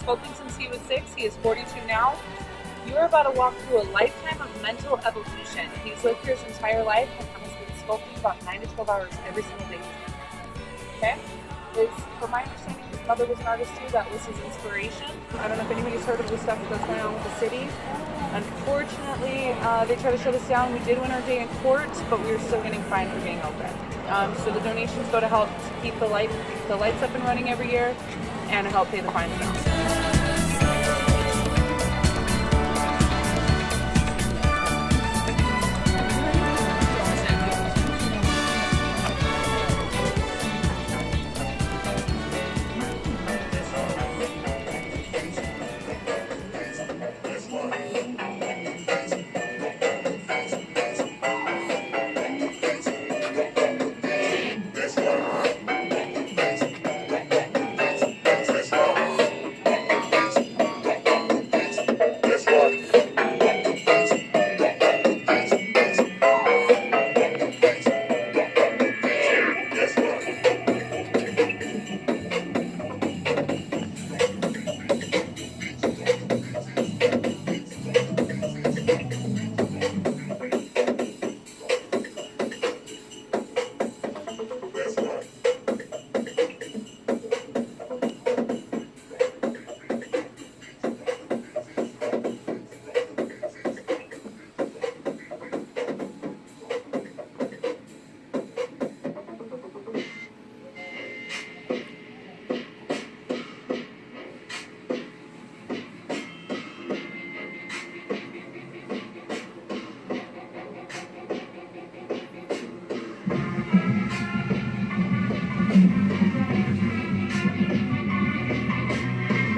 sculpting since he was 6. He is 42 now. You are about to walk through a lifetime of mental evolution. He's lived here his entire life and has been sculpting about 9 to 12 hours every single day. Okay? From my understanding, his mother was an artist too. That was his inspiration. I don't know if anybody's heard of the stuff that's going on with the city. Unfortunately, they tried to shut us down. We did win our day in court, but we were still getting fined for being open. So the donations go to help keep the lights up and running every year and to help pay the fines down.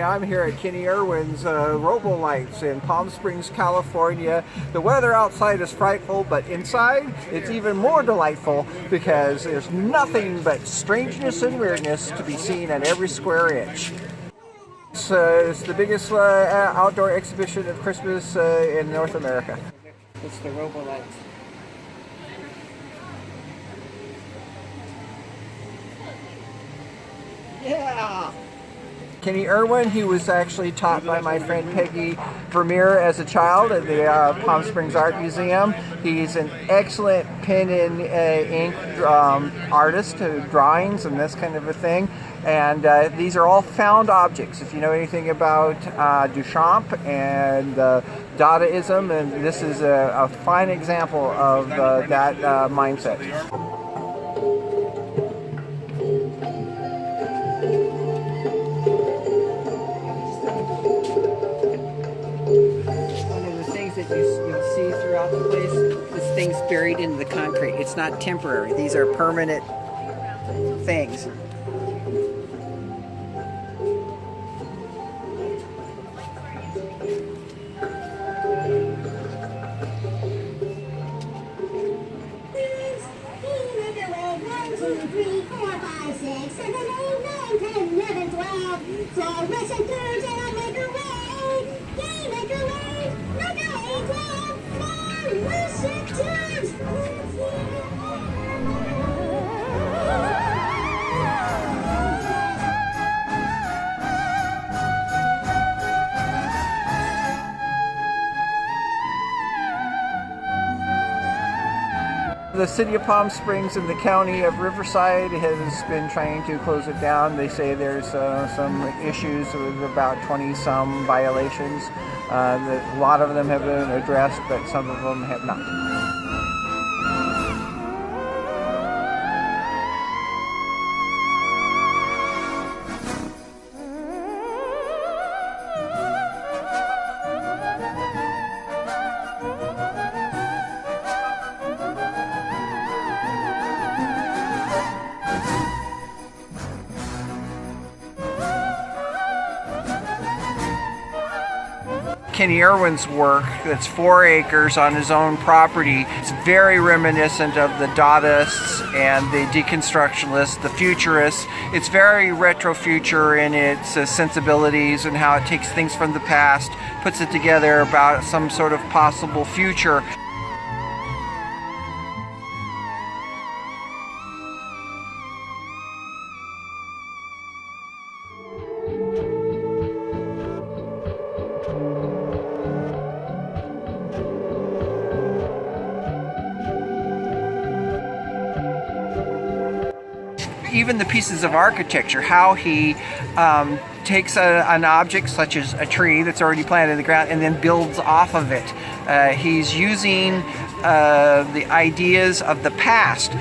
I'm here at Kenny Irwin's Robolights in Palm Springs, California. The weather outside is frightful, but inside it's even more delightful because there's nothing but strangeness and weirdness to be seen on every square inch. It's the biggest outdoor exhibition of Christmas in North America. It's the Robolights. Yeah! Kenny Irwin, he was actually taught by my friend Peggy Vermeer as a child at the Palm Springs Art Museum. He's an excellent pen and ink artist, drawings and this kind of a thing. And these are all found objects. If you know anything about Duchamp and Dadaism, and this is a fine example of that mindset. You'll see throughout the place, this thing's buried into the concrete. It's not temporary. These are permanent things. The city of Palm Springs and the county of Riverside has been trying to close it down. They say there's some issues with about 20-some violations. A lot of them have been addressed, but some of them have not. Kenny Irwin's work, that's 4 acres on his own property. It's very reminiscent of the Dadaists and the deconstructionists, the futurists. It's very retro-future in its sensibilities and how it takes things from the past, puts it together about some sort of possible future. even the pieces of architecture, how he takes an object such as a tree that's already planted in the ground and then builds off of it. He's using the ideas of the past,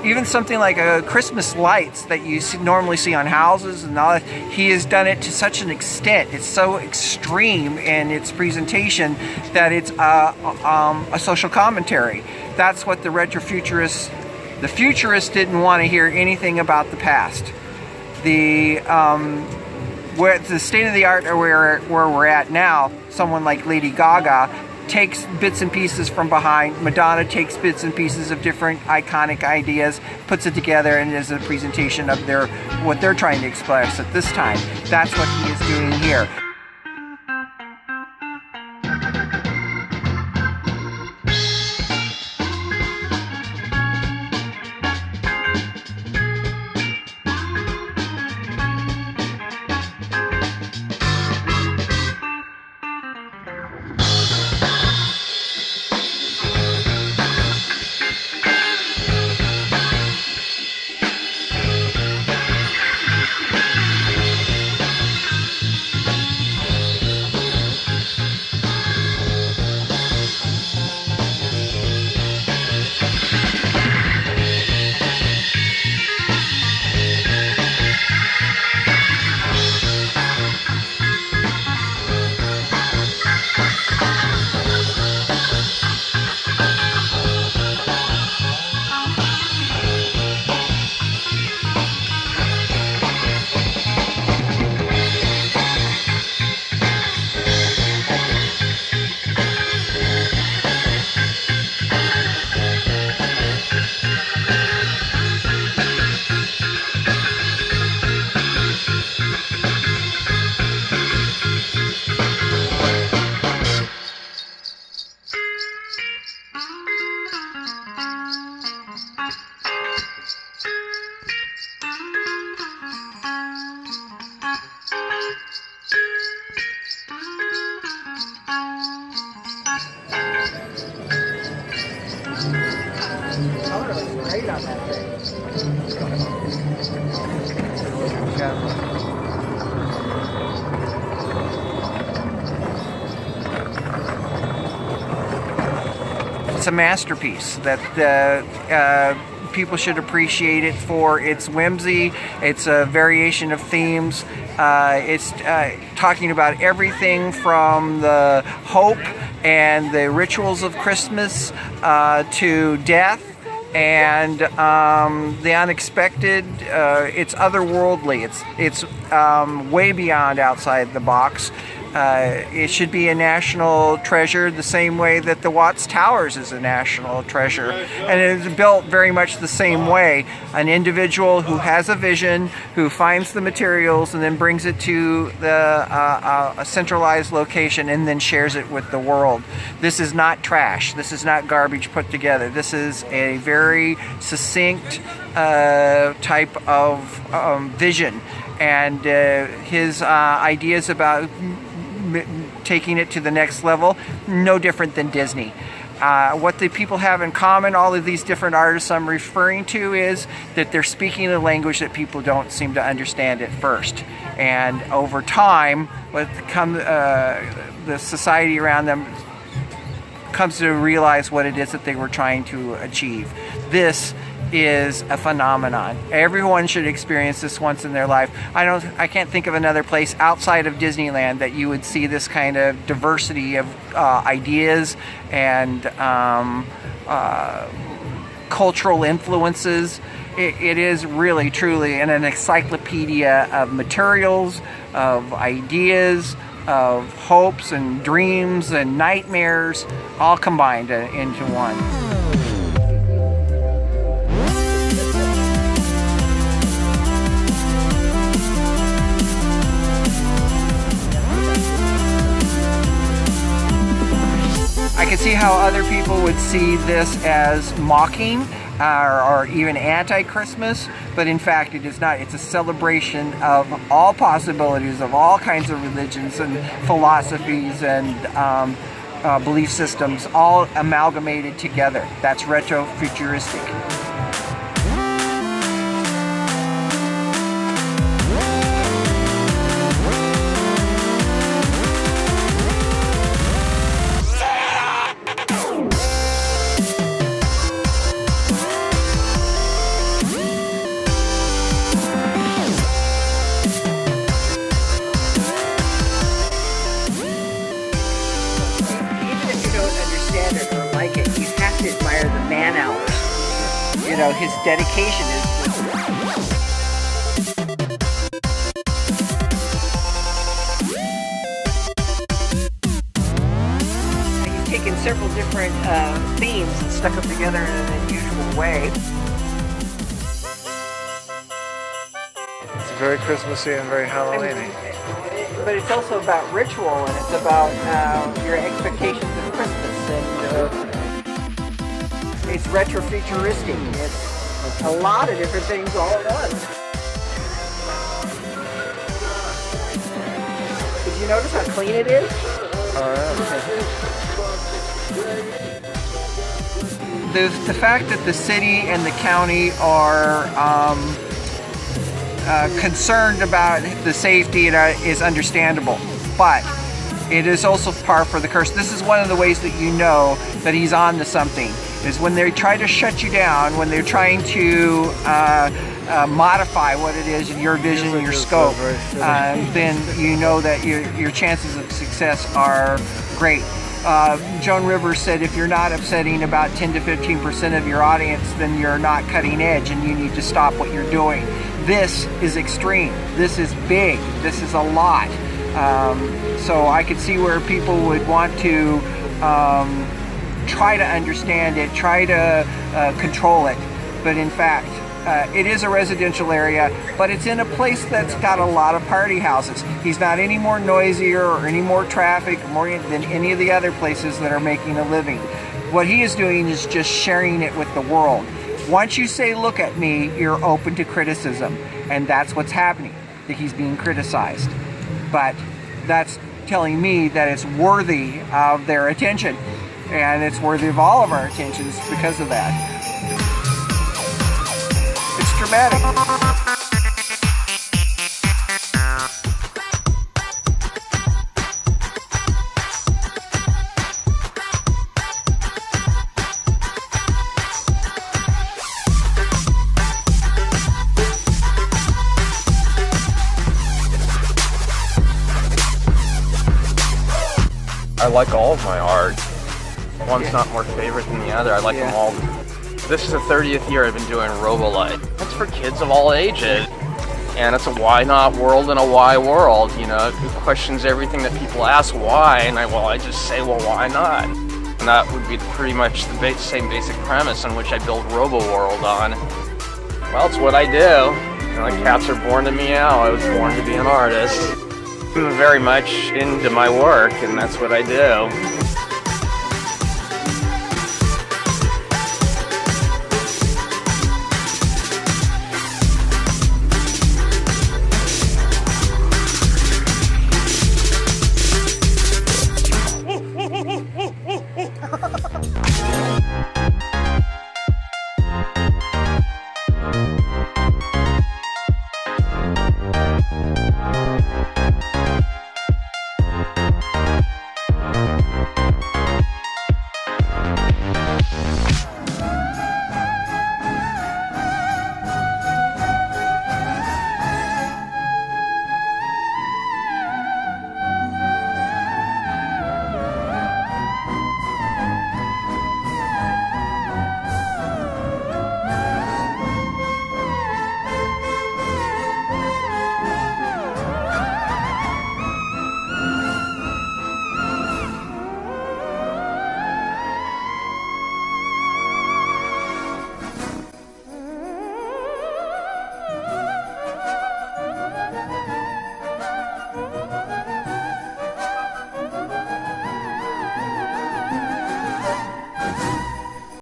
even something like Christmas lights that you normally see on houses and all that. He has done it to such an extent, it's so extreme in its presentation that it's a social commentary. That's what the futurists didn't want to hear anything about the past. Where the state of the art or where we're at now, someone like Lady Gaga takes bits and pieces from behind. Madonna takes bits and pieces of different iconic ideas, puts it together, and is a presentation of what they're trying to express at this time. That's what he is doing here. Great on that thing. It's a masterpiece that people should appreciate it for its whimsy. It's a variation of themes. It's talking about everything from the hope and the rituals of Christmas to death and the unexpected. It's otherworldly. It's way beyond outside the box. It should be a national treasure the same way that the Watts Towers is a national treasure. And it is built very much the same way. An individual who has a vision, who finds the materials and then brings it to a centralized location and then shares it with the world. This is not trash. This is not garbage put together. This is a very succinct type of vision. And his ideas about taking it to the next level, no different than Disney. What the people have in common, all of these different artists I'm referring to, is that they're speaking a language that people don't seem to understand at first. And over time, the society around them comes to realize what it is that they were trying to achieve. This is a phenomenon. Everyone should experience this once in their life. I can't think of another place outside of Disneyland that you would see this kind of diversity of ideas and cultural influences. It is really, truly an encyclopedia of materials, of ideas, of hopes and dreams and nightmares, all combined into one. I can see how other people would see this as mocking or even anti-Christmas, but in fact it is not. It's a celebration of all possibilities of all kinds of religions and philosophies and belief systems, all amalgamated together. That's retro-futuristic. you know, his dedication is. He's taken several different themes and stuck them together in an unusual way. It's very Christmassy and very Halloweeny. But it's also about ritual, and it's about your expectations of Christmas, and it's retro-futuristic. It's a lot of different things all at once. Did you notice how clean it is? The fact that the city and the county are concerned about the safety is understandable, but it is also par for the course. This is one of the ways that you know that he's on to something, is when they try to shut you down, when they're trying to modify what it is in your vision, your scope, then you know that your chances of success are great. Joan Rivers said if you're not upsetting about 10 to 15% of your audience, then you're not cutting edge and you need to stop what you're doing. This is extreme. This is big. This is a lot. So I could see where people would want to try to understand it, try to control it. But in fact, it is a residential area, but it's in a place that's got a lot of party houses. He's not any more noisier or any more traffic more than any of the other places that are making a living. What he is doing is just sharing it with the world. Once you say, look at me, you're open to criticism. And that's what's happening, that he's being criticized. But that's telling me that it's worthy of their attention. And it's worthy of all of our attentions because of that. It's dramatic. I like all of my art. One's not more favorite than the other. I like them all. This is the 30th year I've been doing Robolight. That's for kids of all ages. And it's a why not world and a why world. You know, it questions everything that people ask why, and I just say, well, why not? And that would be pretty much the same basic premise on which I build Robo World on. Well, it's what I do. You know, the cats are born to meow. I was born to be an artist. I'm very much into my work, and that's what I do.